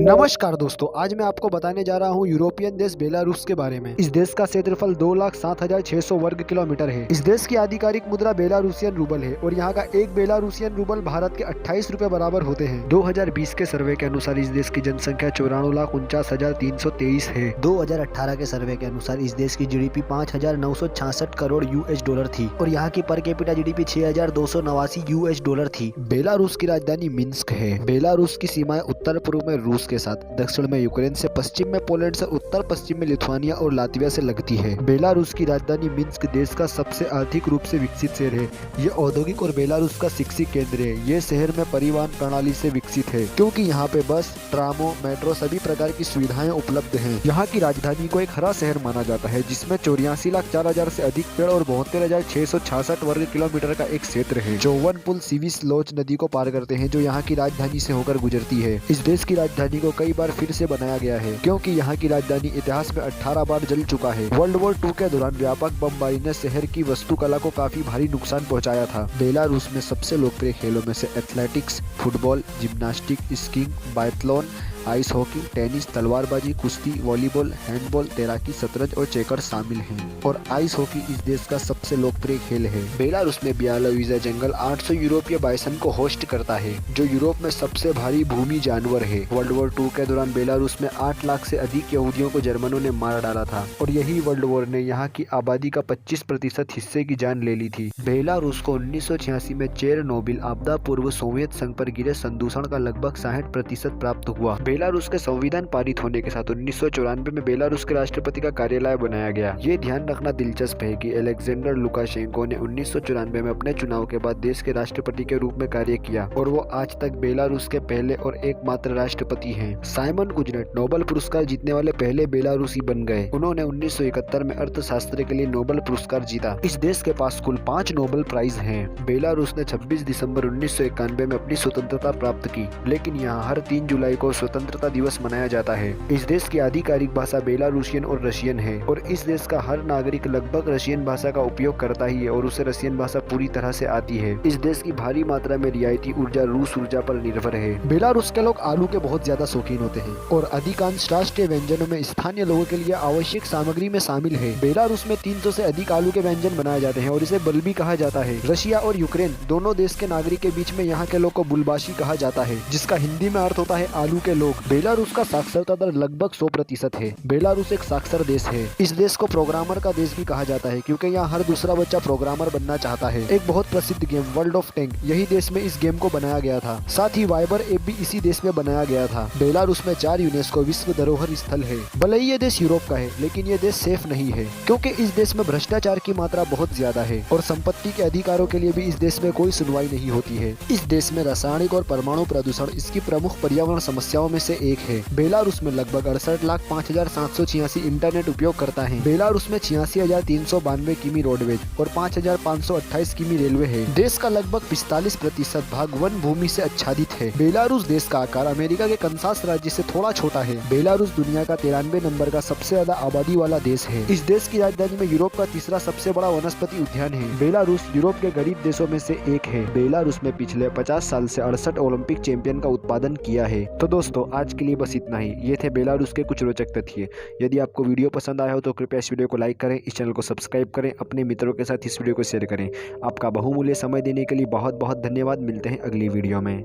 नमस्कार दोस्तों, आज मैं आपको बताने जा रहा हूँ यूरोपियन देश बेलारूस के बारे में। इस देश का क्षेत्रफल 2,07,600 वर्ग किलोमीटर है। इस देश की आधिकारिक मुद्रा बेलारूसियन रूबल है और यहाँ का एक बेलारूसियन रूबल भारत के 28 रुपए बराबर होते हैं। 2020 के सर्वे के अनुसार इस देश की जनसंख्या 94,49,323 है। 2018 के सर्वे के अनुसार इस देश की जीडीपी 5,966 करोड़ यूएस डॉलर थी और यहाँ की per capita GDP 6,289 US dollar थी। बेलारूस की राजधानी मिन्स्क है। बेलारूस की सीमाएं उत्तर पूर्व में रूस के साथ, दक्षिण में यूक्रेन से, पश्चिम में पोलैंड से, उत्तर पश्चिम में लिथुआनिया और लातविया से लगती है। बेलारूस की राजधानी मिन्स्क देश का सबसे आर्थिक रूप से विकसित शहर है। ये औद्योगिक और बेलारूस का शिक्षित केंद्र है। ये शहर में परिवहन प्रणाली से विकसित है क्योंकि यहाँ पे बस, ट्रामो, मेट्रो सभी प्रकार की सुविधाएं उपलब्ध हैं। यहाँ की राजधानी को एक हरा शहर माना जाता है जिसमें 84,04,000 से अधिक पेड़ और 72,666 वर्ग किलोमीटर का एक क्षेत्र है। 54 पुल सीविस लोच नदी को पार करते हैं जो यहाँ की राजधानी से होकर गुजरती है। इस देश की राजधानी को कई बार फिर से बनाया गया है क्योंकि यहाँ की राजधानी इतिहास में 18 बार जल चुका है। वर्ल्ड वॉर 2 के दौरान व्यापक बमबारी ने शहर की वास्तुकला को काफी भारी नुकसान पहुंचाया था। बेलारूस में सबसे लोकप्रिय खेलों में से athletics, football, gymnastic, skiing, biathlon, ice hockey, tennis, तलवारबाजी, कुश्ती, वॉलीबॉल, हैंडबॉल, तैराकी, शतरंज और चेकर शामिल हैं। और आइस हॉकी इस देश का सबसे लोकप्रिय खेल है। बेलारूस में बियालोविजा जंगल 800 यूरोपीय बाइसन को होस्ट करता है जो यूरोप में सबसे भारी भूमि जानवर है। वर्ल्ड वॉर 2 के दौरान बेलारूस में 8 लाख से अधिक यहूदियों को जर्मनों ने मार डाला था और यही वर्ल्ड वॉर ने यहाँ की आबादी का 25% हिस्से की जान ले ली थी। बेलारूस को 1986 में चेरनोबिल आपदा पूर्व सोवियत संघ पर गिरे संदूषण का लगभग 60% प्राप्त हुआ। बेलारूस के संविधान पारित होने के साथ 1994 में बेलारूस के राष्ट्रपति का कार्यालय बनाया गया। ये ध्यान रखना दिलचस्प है कि अलेक्जेंडर लुकाशेंको ने 1994 में अपने चुनाव के बाद देश के राष्ट्रपति के रूप में कार्य किया और वो आज तक बेलारूस के पहले और एकमात्र राष्ट्रपति हैं। साइमन कुजनेट नोबेल पुरस्कार जीतने वाले पहले बेलारूसी बन गए। उन्होंने 1971 में अर्थशास्त्र के लिए नोबेल पुरस्कार जीता। इस देश के पास कुल 5 नोबेल प्राइज हैं। बेलारूस ने 26 दिसंबर 1991 में अपनी स्वतंत्रता प्राप्त की, लेकिन यहाँ हर 3 जुलाई को स्वतंत्रता दिवस मनाया जाता है। इस देश की आधिकारिक भाषा बेलारूसियन और रशियन है और इस देश का हर नागरिक लगभग रशियन भाषा का उपयोग करता ही है और उसे रशियन भाषा पूरी तरह से आती है। इस देश की भारी मात्रा में रियायती ऊर्जा रूस ऊर्जा पर निर्भर है। बेलारूस के लोग आलू के बहुत ज्यादा शौकीन होते हैं और अधिकांश राष्ट्रीय व्यंजनों में स्थानीय लोगों के लिए आवश्यक सामग्री में शामिल है। बेलारूस में 300 से अधिक आलू के व्यंजन बनाए जाते हैं और इसे बल भी कहा जाता है। रशिया और यूक्रेन दोनों देश के नागरिक के बीच में यहाँ के लोग को बुलबाशी कहा जाता है जिसका हिंदी में अर्थ होता है आलू के लोग। बेलारूस का साक्षरता दर लगभग 100% है। बेलारूस एक साक्षर देश है। इस देश को प्रोग्रामर का देश भी कहा जाता है क्योंकि यहाँ हर दूसरा बच्चा प्रोग्रामर बनना चाहता है। एक बहुत प्रसिद्ध गेम वर्ल्ड ऑफ टैंक यही देश में इस गेम को बनाया गया था। साथ ही वाइबर ऐप भी इसी देश में बनाया गया था। बेलारूस में 4 यूनेस्को विश्व धरोहर स्थल है। भले ही ये देश यूरोप का है लेकिन ये देश सेफ नहीं है क्योंकि इस देश में भ्रष्टाचार की मात्रा बहुत ज्यादा है और संपत्ति के अधिकारों के लिए भी इस देश में कोई सुनवाई नहीं होती है। इस देश में रासायनिक और परमाणु प्रदूषण इसकी प्रमुख पर्यावरण समस्याओं में से एक है। बेलारूस में लगभग 68,05,786 इंटरनेट उपयोग करता है। बेलारूस में 86,392 किमी रोडवेज और 5,528 किमी रेलवे है। देश का लगभग 45% भाग वन भूमि से आच्छादित है। बेलारूस देश का आकार अमेरिका के कंसास राज्य से थोड़ा छोटा है। बेलारूस दुनिया का 93 नंबर का सबसे ज्यादा आबादी वाला देश है। इस देश की राजधानी में यूरोप का तीसरा सबसे बड़ा वनस्पति उद्यान है। बेलारूस यूरोप के गरीब देशों में से एक है। बेलारूस में पिछले 50 साल से 68 ओलंपिक चैंपियन का उत्पादन किया है। तो दोस्तों आज के लिए बस इतना ही। ये थे बेलारूस के कुछ रोचक तथ्य। यदि आपको वीडियो पसंद आया हो तो कृपया इस वीडियो को लाइक करें, इस चैनल को सब्सक्राइब करें, अपने मित्रों के साथ इस वीडियो को शेयर करें। आपका बहुमूल्य समय देने के लिए बहुत बहुत धन्यवाद। मिलते हैं अगली वीडियो में।